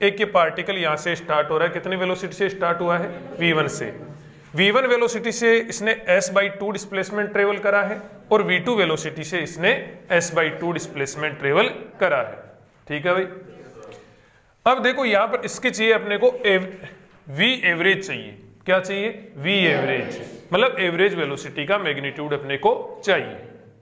एक ये पार्टिकल यहाँ से स्टार्ट हो रहा है, कितनी वेलोसिटी से स्टार्ट हुआ है, v1 से। v1 वेलोसिटी से इसने s/2 डिस्प्लेसमेंट ट्रेवल करा है और v2 वेलोसिटी से इसने s/2 डिस्प्लेसमेंट ट्रेवल करा है। ठीक है भाई। अब देखो यहाँ पर इसके चाहिए अपने को v एवरेज चाहिए। क्या चाहिए, v एवरेज, मतलब एवरेज वेलोसिटी का मैग्नीट्यूड अपने को चाहिए।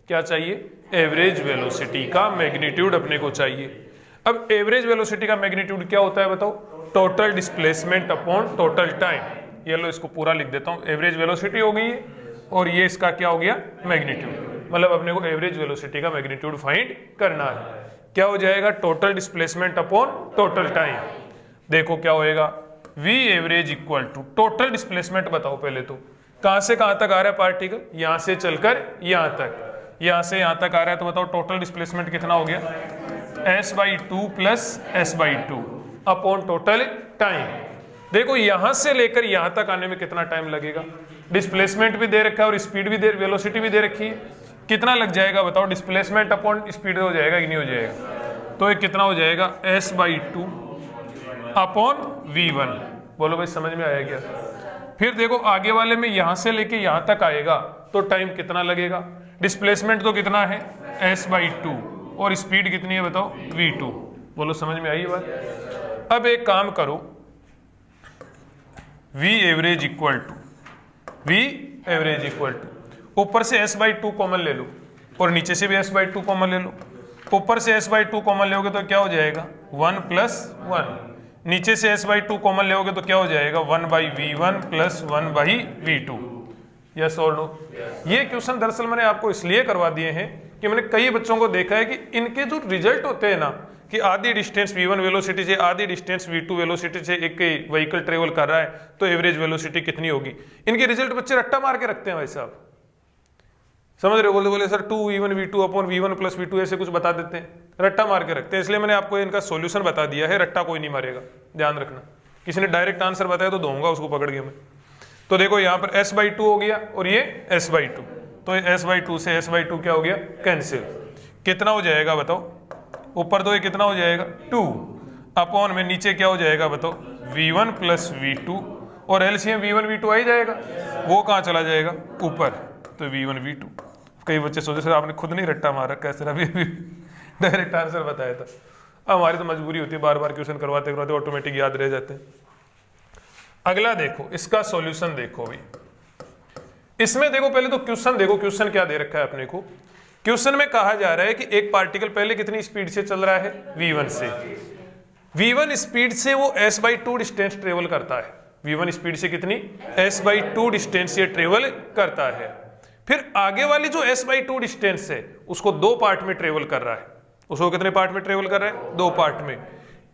क्या चाहिए, एवरेज वेलोसिटी का मैग्नीट्यूड अपने को चाहिए। अब एवरेज वेलोसिटी का मैग्नीट्यूड क्या होता है बताओ, total displacement upon total time. ये लो इसको पूरा लिख देता हूँ, एवरेज वेलोसिटी हो गई है और ये इसका क्या हो गया, मैग्नीट्यूड। मतलब अपने को एवरेज वेलोसिटी का मैग्नीट्यूड फाइंड करना है। क्या हो जाएगा, total displacement upon total time. देखो क्या होएगा, v average equal to total displacement बताओ पहले तो, कहां से कहां तक आ रहा है पार्टिकल, यहां से चलकर यहां तक, यहां से यहां तक आ रहा है, तो बताओ टोटल डिस्प्लेसमेंट कितना हो गया, s/2 plus s/2 upon total time. देखो यहां से लेकर यहां तक आने में कितना टाइम लगेगा, डिस्प्लेसमेंट भी दे रखा है और स्पीड भी दे, वेलोसिटी भी दे रखी है, कितना लग जाएगा बताओ, डिस्प्लेसमेंट अपॉन स्पीड हो जाएगा कि नहीं हो जाएगा, तो ये कितना हो जाएगा, s/2 अपॉन v1। बोलो भाई समझ में आया क्या। फिर देखो आगे वाले में यहां से लेके यहां तक आएगा तो टाइम कितना लगेगा, डिस्प्लेसमेंट तो कितना है s/2 और स्पीड कितनी है बताओ, v2। बोलो समझ में आई बात। अब एक काम करो, v एवरेज इक्वल टू ऊपर से s/2 कॉमन ले लो और नीचे से भी s/2 कॉमन ले लो। ऊपर से s/2 कॉमन लोगे तो क्या हो जाएगा, 1 + 1। नीचे से s/2 कॉमन लोगे तो क्या हो जाएगा, 1/v1 + 1/v2। यस और नो। ये क्वेश्चन दरअसल मैंने आपको इसलिए करवा दिए हैं कि मैंने कई बच्चों को देखा है कि इनके जो रिजल्ट होते हैं ना, कि आधी डिस्टेंस v1 वेलोसिटी से आधी डिस्टेंस v2 वेलोसिटी से एक व्हीकल ट्रेवल कर रहा है तो एवरेज वेलोसिटी कितनी होगी, इनके रिजल्ट बच्चे रट्टा मार के रखते हैं भाई साहब। समझ रहे हो, बोले sir 2v1v2 upon v1 + v2 ऐसे कुछ बता देते हैं, रट्टा मार के रखते हैं। इसलिए मैंने आपको इनका सॉल्यूशन बता दिया है, रट्टा कोई नहीं मारेगा, ध्यान रखना। किसी ने डायरेक्ट आंसर बताया तो दूंगा उसको पकड़ के मैं। तो देखो यहाँ पर s/2 हो गया और ये s/2, तो s/2 से s/2 क्या हो गया, कैंसिल। कितना हो जाएगा बताओ, ऊपर तो ये कितना हो जाएगा 2 अपॉन में नीचे क्या हो जाएगा बताओ, v1 + v2 और एलसीएम v1 v2 आ ही जाएगा, वो कहाँ चला जाएगा ऊपर, तो v1 v2। कई बच्चे सोचे सर आपने खुद नहीं रट्टा मारा, कैसे अभी डायरेक्ट आंसर बताया था। अब हमारी तो मजबूरी होती है, बार बार क्वेश्चन करवाते करवाते ऑटोमेटिक याद रह जाते हैं। अगला देखो, इसका सॉल्यूशन देखो भाई। इसमें देखो पहले तो क्वेश्चन देखो, क्वेश्चन क्या दे रखा है अपने को। क्वेश्चन में कहा जा रहा है कि एक पार्टिकल पहले कितनी स्पीड से चल रहा है, v1 से। v1 स्पीड से वो s/2 डिस्टेंस ट्रेवल करता है। v1 स्पीड से कितनी, s/2 डिस्टेंस से ट्रेवल करता है। फिर आगे वाली जो s/2 डिस्टेंस है उसको 2 पार्ट में ट्रेवल कर रहा है। उसको कितने पार्ट में ट्रेवल कर रहा है, 2 पार्ट में।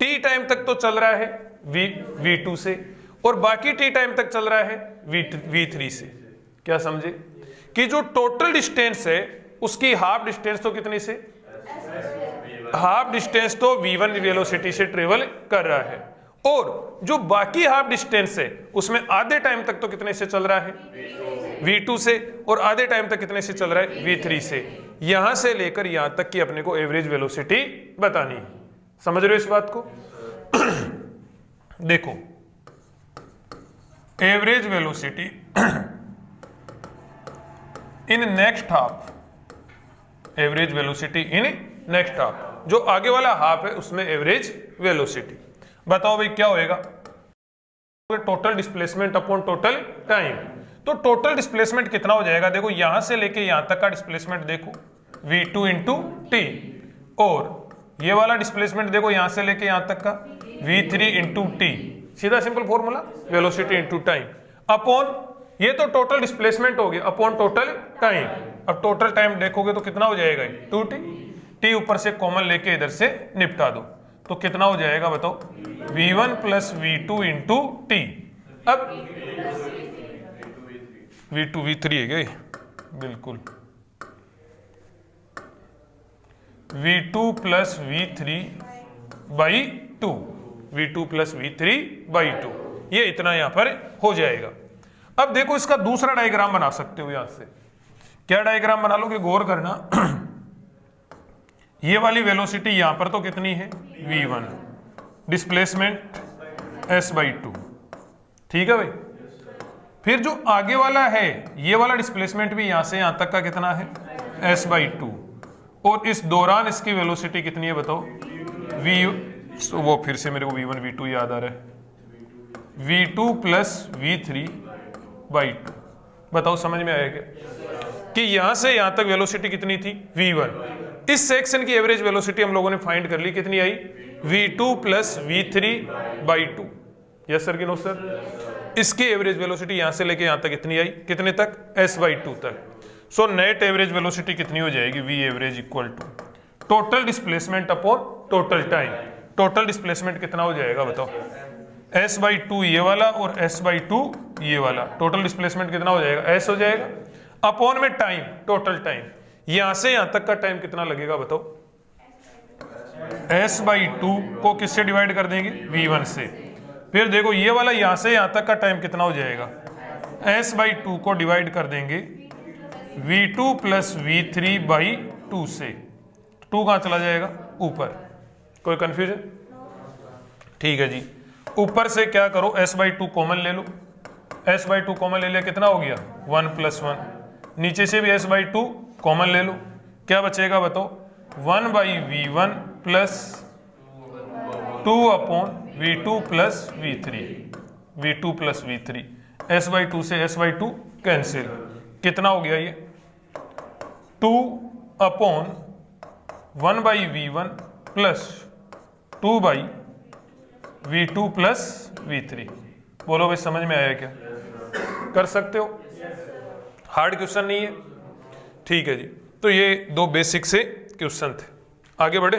t टाइम तक तो चल रहा है v2 से और बाकी t टाइम तक चल रहा है v3 से। क्या समझे, कि जो टोटल डिस्टेंस है उसकी हाफ डिस्टेंस तो कितनी से, हाफ डिस्टेंस तो v1 वेलोसिटी से ट्रेवल कर रहा है और जो बाकी हाफ डिस्टेंस है उसमें आधे टाइम तक तो कितने से चल रहा है, v2 से, और आधे टाइम तक कितने से चल रहा है, v3 से। यहां से लेकर यहां तक की अपने को एवरेज वेलोसिटी बतानी है। समझ रहे हो इस बात को। देखो average velocity in next half, average velocity in next half, जो आगे वाला हाफ है उसमें एवरेज वेलोसिटी। बताओ भाई क्या होएगा, total displacement upon total time. तो टोटल डिस्प्लेसमेंट कितना हो जाएगा, देखो यहां से लेके यहां तक का डिस्प्लेसमेंट देखो v2 × t, और ये वाला डिस्प्लेसमेंट देखो यहां से लेके यहां तक का v3 × t। सीधा simple formula, velocity into time upon, ये तो टोटल डिस्प्लेसमेंट हो गया, अपॉन टोटल टाइम। अब टोटल टाइम देखोगे तो कितना हो जाएगा, 2t। t ऊपर से कॉमन लेके इधर से निपटा दो तो कितना हो जाएगा बताओ, v1 + v2 × t। अब v2 v3 है गए, बिल्कुल v2 + v3/2, v2 + v3/2, ये इतना यहां पर हो जाएगा। अब देखो इसका दूसरा डायग्राम बना सकते हो यहां से। क्या डायग्राम बना लोगे, गौर करना। ये वाली वेलोसिटी यहां पर तो कितनी है, v1, डिस्प्लेसमेंट s/2, ठीक है भाई। फिर जो आगे वाला है ये वाला डिस्प्लेसमेंट भी यहां से यहां तक का कितना है s/2, और इस दौरान इसकी वेलोसिटी कितनी है बताओ v, वो फिर से मेरे को v1 v2 याद आ रहा है, v2 प्लस v3/2। बताओ समझ में आया क्या कि यहां से यहां तक वेलोसिटी कितनी थी v1, इस सेक्शन की एवरेज वेलोसिटी हम लोगों ने फाइंड कर ली, कितनी आई v2 plus v3/2। Yes sir कि नो सर। इसकी एवरेज वेलोसिटी यहां से लेके यहां तक कितनी आई, कितने तक s/2 तक। सो नेट एवरेज वेलोसिटी कितनी हो जाएगी v average equal to total displacement upon total time. Total displacement कितना हो जाएगा बताओ s/2 ये वाला और s/2 ये वाला, टोटल डिस्प्लेसमेंट कितना हो जाएगा s हो जाएगा, अपॉन में टाइम, टोटल टाइम यहां से यहां तक का टाइम कितना लगेगा बताओ, s/2 को किससे डिवाइड कर देंगे v1 से। फिर देखो ये वाला यहां से यहां तक का टाइम कितना हो जाएगा, s/2 को डिवाइड कर देंगे v2 प्लस v3/2 से। 2 कहां चला जाएगा ऊपर, कोई कंफ्यूजन? ठीक है जी। ऊपर से क्या करो s/2 कॉमन ले लो, s/2 कॉमन ले लिया कितना हो गया 1 + 1, नीचे से भी s/2 कॉमन ले लो, क्या बचेगा बताओ 1/v1 plus 2/v2 plus v3, s/2 से s/2 कैंसिल, कितना हो गया ये 2/1/v1 plus 2/v2 plus v3। बोलो भाई समझ में आया क्या? कर सकते हो, हार्ड क्वेश्चन नहीं है। ठीक है जी, तो ये 2 बेसिक से क्वेश्चन थे, आगे बढ़े।